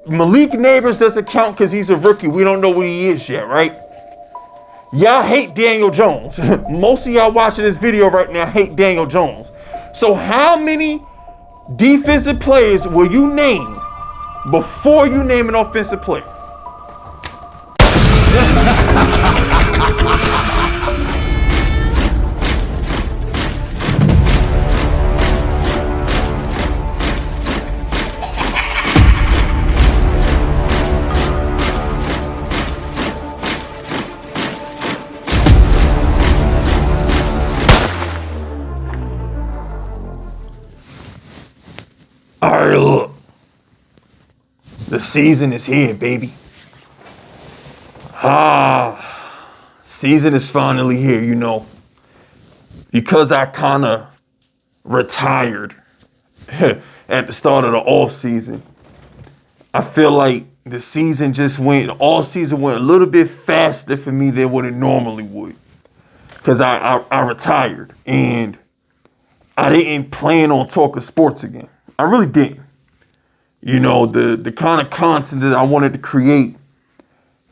Malik Nabers doesn't count because he's a rookie. We don't know what he is yet, right? Y'all hate Daniel Jones. Most of y'all watching this video right now hate Daniel Jones. So how many defensive players will you name before you name an offensive player? All right, look. The season is here, baby. Season is finally here, you know. Because I kind of retired at the start of the off season, I feel like the all season went a little bit faster for me than what it normally would. Because I retired and I didn't plan on talking sports again. I really didn't. You know, the kind of content that I wanted to create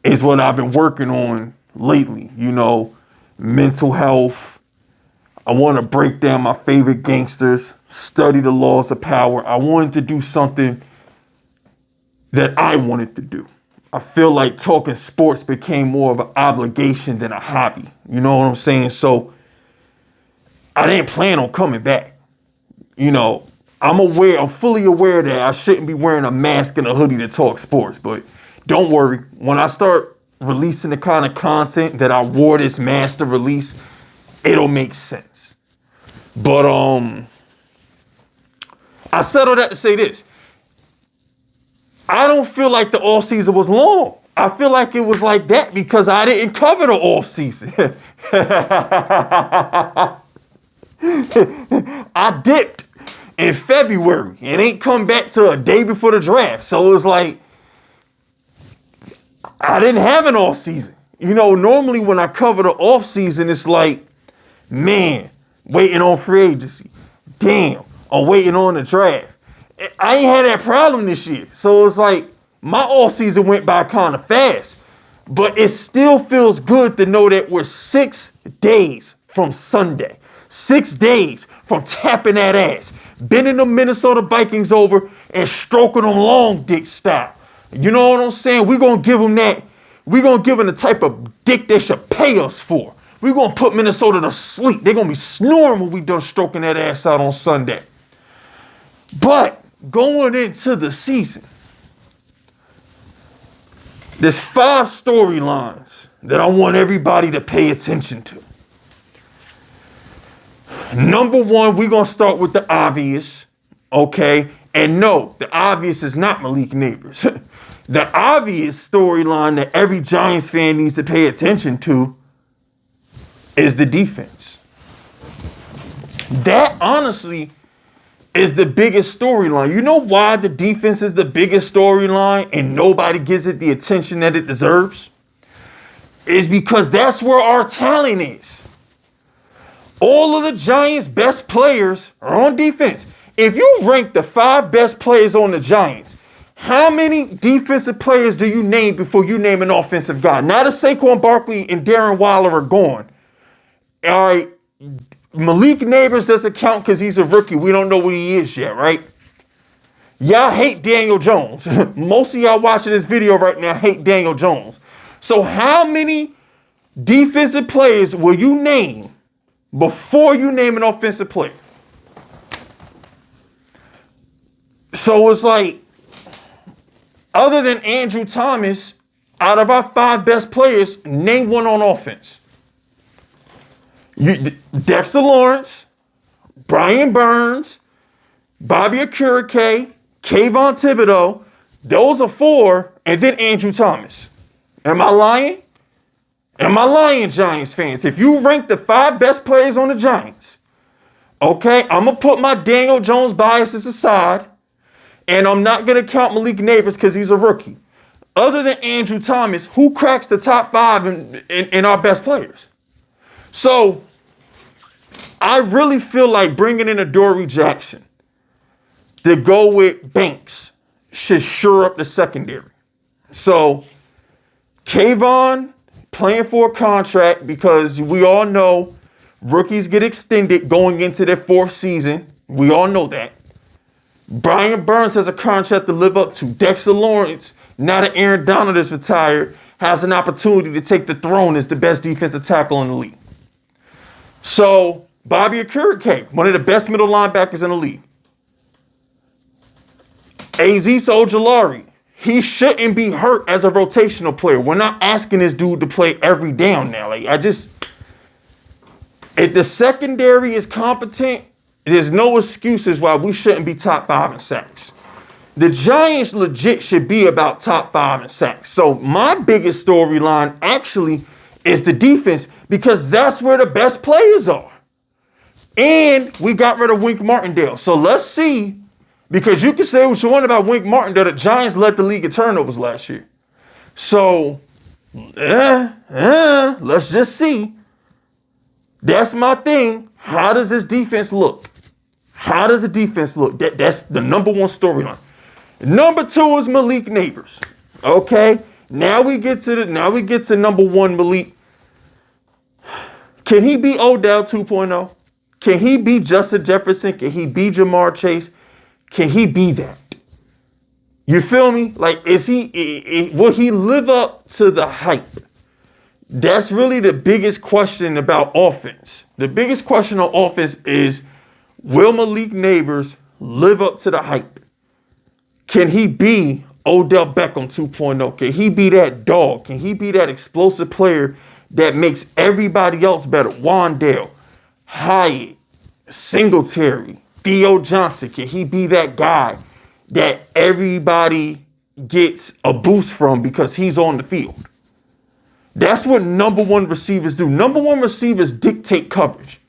is what I've been working on lately. You know, mental health. I want to break down my favorite gangsters, study the laws of power. I wanted to do something that I wanted to do. I feel like talking sports became more of an obligation than a hobby. You know what I'm saying? So I didn't plan on coming back. You know, I'm fully aware that I shouldn't be wearing a mask and a hoodie to talk sports, but don't worry. When I start releasing the kind of content that I wore this mask to release, it'll make sense. But I settled that to say this. I don't feel like the off season was long. I feel like it was like that because I didn't cover the off season. I dipped in February and ain't come back till a day before the draft. So it was like, I didn't have an off season. You know, normally when I cover the off season, it's like, man, waiting on free agency. Damn, I'm waiting on the draft. I ain't had that problem this year. So it's like, my off season went by kind of fast. But it still feels good to know that we're 6 days from Sunday. 6 days from tapping that ass, bending the Minnesota Vikings over and stroking them long dick style. You know what I'm saying? We're going to give them that. We're going to give them the type of dick they should pay us for. We're going to put Minnesota to sleep. They're going to be snoring when we done stroking that ass out on Sunday. But going into the season, there's 5 storylines that I want everybody to pay attention to. Number 1, we're going to start with the obvious, okay? And no, the obvious is not Malik Nabers. The obvious storyline that every Giants fan needs to pay attention to is the defense. That, honestly, is the biggest storyline. You know why the defense is the biggest storyline and nobody gives it the attention that it deserves? It's because that's where our talent is. All of the Giants' best players are on defense. If you rank the 5 best players on the Giants, how many defensive players do you name before you name an offensive guy? Now that Saquon Barkley and Darren Waller are gone. All right, Malik Nabers doesn't count because he's a rookie. We don't know what he is yet, right? Y'all hate Daniel Jones. Most of y'all watching this video right now hate Daniel Jones. So how many defensive players will you name before you name an offensive player? So it's like, other than Andrew Thomas, out of our 5 best players, name one on offense. Dexter Lawrence, Brian Burns, Bobby Akurike, Kayvon Thibodeau. Those are 4, and then Andrew Thomas. Am I lying? Am I lying, Giants fans? If you rank the 5 best players on the Giants, okay, I'm going to put my Daniel Jones biases aside, and I'm not going to count Malik Nabers because he's a rookie. Other than Andrew Thomas, who cracks the top 5 in our best players? So I really feel like bringing in Adoree Jackson to go with Banks should shore up the secondary. So Kayvon playing for a contract because we all know rookies get extended going into their fourth season. We all know that. Brian Burns has a contract to live up to. Dexter Lawrence, now that Aaron Donald is retired, has an opportunity to take the throne as the best defensive tackle in the league. So Bobby Okereke, one of the best middle linebackers in the league. Azeez Ojulari, he shouldn't be hurt as a rotational player. We're not asking this dude to play every down now. If the secondary is competent, there's no excuses why we shouldn't be top 5 in sacks. The Giants legit should be about top 5 in sacks. So my biggest storyline actually is the defense because that's where the best players are. And we got rid of Wink Martindale. So let's see, because you can say what you want about Wink Martindale. The Giants led the league in turnovers last year. So, let's just see. That's my thing. How does this defense look? How does the defense look? That's the number one storyline. Number 2 is Malik Nabers. Okay, now we get to number 1, Malik. Can he be Odell 2.0? Can he be Justin Jefferson? Can he be Jamar Chase? Can he be that? You feel me? Like, will he live up to the hype? That's really the biggest question about offense. The biggest question on offense is, will Malik Nabers live up to the hype? Can he be Odell Beckham 2.0? Can he be that dog? Can he be that explosive player that makes everybody else better? Wandale, Hyatt, Singletary, Theo Johnson. Can he be that guy that everybody gets a boost from because he's on the field? That's what number 1 receivers do. Number 1 receivers dictate coverage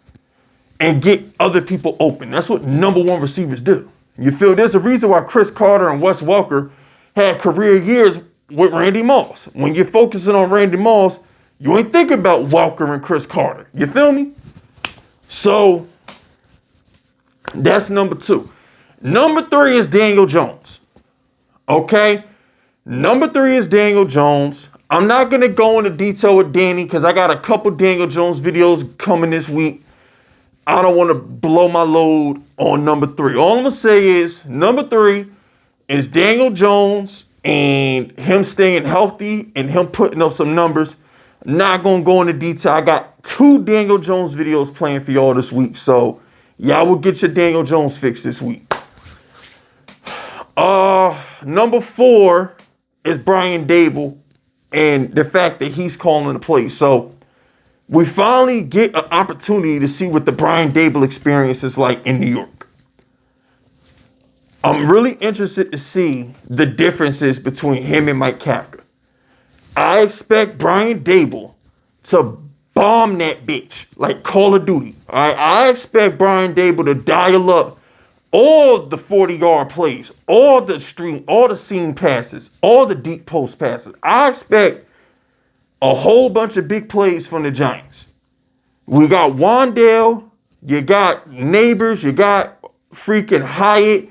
and get other people open. That's what number 1 receivers do. You feel? There's a reason why Chris Carter and Wes Welker had career years with Randy Moss. When you're focusing on Randy Moss, you ain't thinking about Welker and Chris Carter. You feel me? So that's number 2. Number 3 is Daniel Jones. Okay? Number 3 is Daniel Jones. I'm not going to go into detail with Danny because I got a couple Daniel Jones videos coming this week. I don't want to blow my load on number 3. All I'm going to say is number 3 is Daniel Jones and him staying healthy and him putting up some numbers. Not going to go into detail. I got 2 Daniel Jones videos playing for y'all this week. So y'all will get your Daniel Jones fix this week. Number 4 is Brian Daboll and the fact that he's calling the plays. So we finally get an opportunity to see what the Brian Daboll experience is like in New York. I'm really interested to see the differences between him and Mike Kafka. I expect Brian Daboll to bomb that bitch like Call of Duty. All right? I expect Brian Daboll to dial up all the 40-yard plays, all the seam passes, all the deep post passes. I expect a whole bunch of big plays from the Giants. We got Wandale, you got Nabers, you got freaking Hyatt,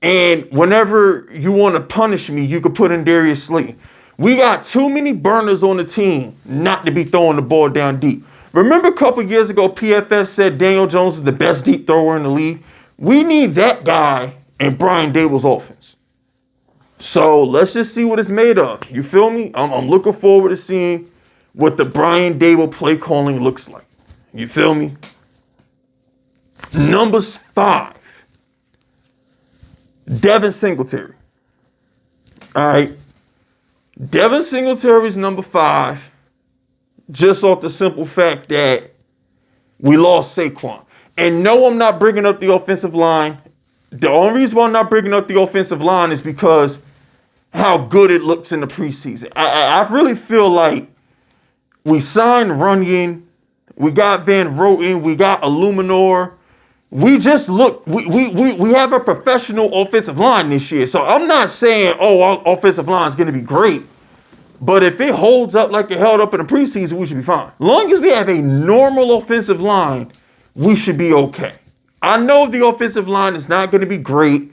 and whenever you want to punish me, you could put in Darius Slayton. We got too many burners on the team not to be throwing the ball down deep. Remember a couple years ago, PFF said Daniel Jones is the best deep thrower in the league? We need that guy in Brian Daboll's offense. So let's just see what it's made of. You feel me? I'm looking forward to seeing what the Brian Daboll play calling looks like. You feel me? Number 5, Devin Singletary. All right. Devin Singletary is number 5, just off the simple fact that we lost Saquon. And no, I'm not bringing up the offensive line. The only reason why I'm not bringing up the offensive line is because how good it looks in the preseason. I really feel like we signed Runyon, we got Van Roten, we got Illuminor. We just look, we have a professional offensive line this year. So I'm not saying, our offensive line is going to be great. But if it holds up like it held up in the preseason, we should be fine. As long as we have a normal offensive line, we should be okay. I know the offensive line is not going to be great.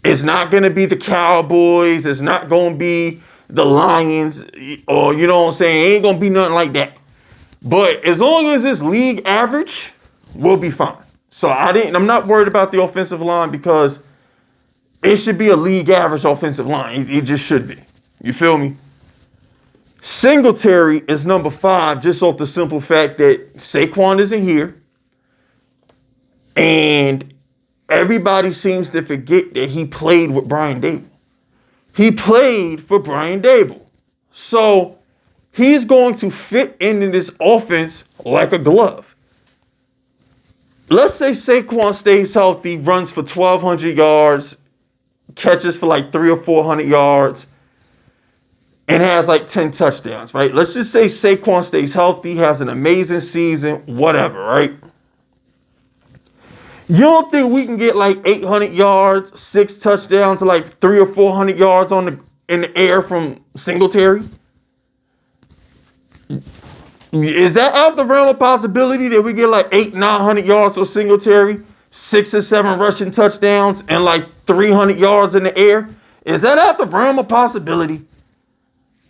It's not going to be the Cowboys. It's not going to be the Lions, or you know what I'm saying? It ain't going to be nothing like that. But as long as it's league average, we'll be fine. So I'm not worried about the offensive line because it should be a league average offensive line. It just should be. You feel me? Singletary is number 5 just off the simple fact that Saquon isn't here. And everybody seems to forget that he played with Brian Daboll. He played for Brian Daboll. So he's going to fit into this offense like a glove. Let's say Saquon stays healthy, runs for 1,200 yards, catches for like 300 or 400 yards, and has like 10 touchdowns, right? Let's just say Saquon stays healthy, has an amazing season, whatever, right? You don't think we can get like 800 yards, 6 touchdowns, to like 300 or 400 yards in the air from Singletary? Is that out the realm of possibility that we get like 800-900 yards for Singletary, 6 or 7 rushing touchdowns, and like 300 yards in the air? Is that out the realm of possibility?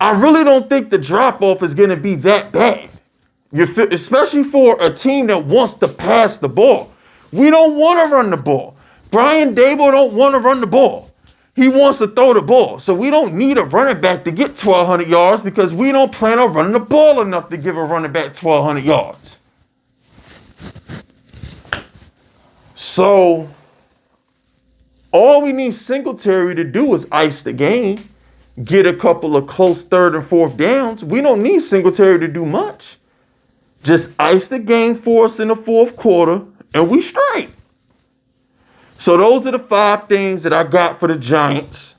I really don't think the drop-off is going to be that bad. Especially for a team that wants to pass the ball. We don't want to run the ball. Brian Daboll don't want to run the ball. He wants to throw the ball. So we don't need a running back to get 1,200 yards because we don't plan on running the ball enough to give a running back 1,200 yards. So all we need Singletary to do is ice the game, get a couple of close 3rd and 4th downs. We don't need Singletary to do much. Just ice the game for us in the 4th quarter, and we straight. So those are the 5 things that I got for the Giants.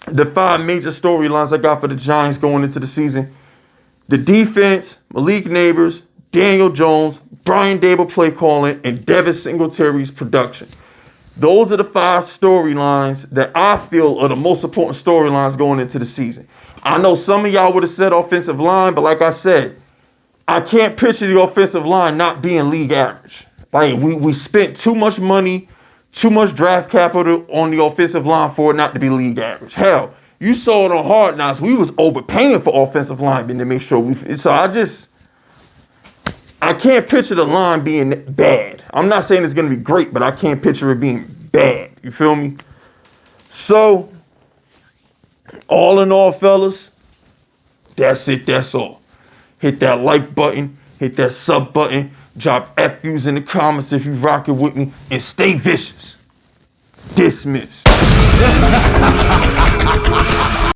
The 5 major storylines I got for the Giants going into the season. The defense, Malik Nabers, Daniel Jones, Brian Daboll play calling, and Devin Singletary's production. Those are the 5 storylines that I feel are the most important storylines going into the season. I know some of y'all would have said offensive line, but like I said, I can't picture the offensive line not being league average. Like we spent too much money, too much draft capital on the offensive line for it not to be league average. Hell, you saw it on Hard Knocks. We was overpaying for offensive linemen to make sure we. So I can't picture the line being bad. I'm not saying it's going to be great, but I can't picture it being bad. You feel me? So, all in all, fellas, that's it. That's all. Hit that like button. Hit that sub button. Drop FUs in the comments if you rocking with me. And stay vicious. Dismiss.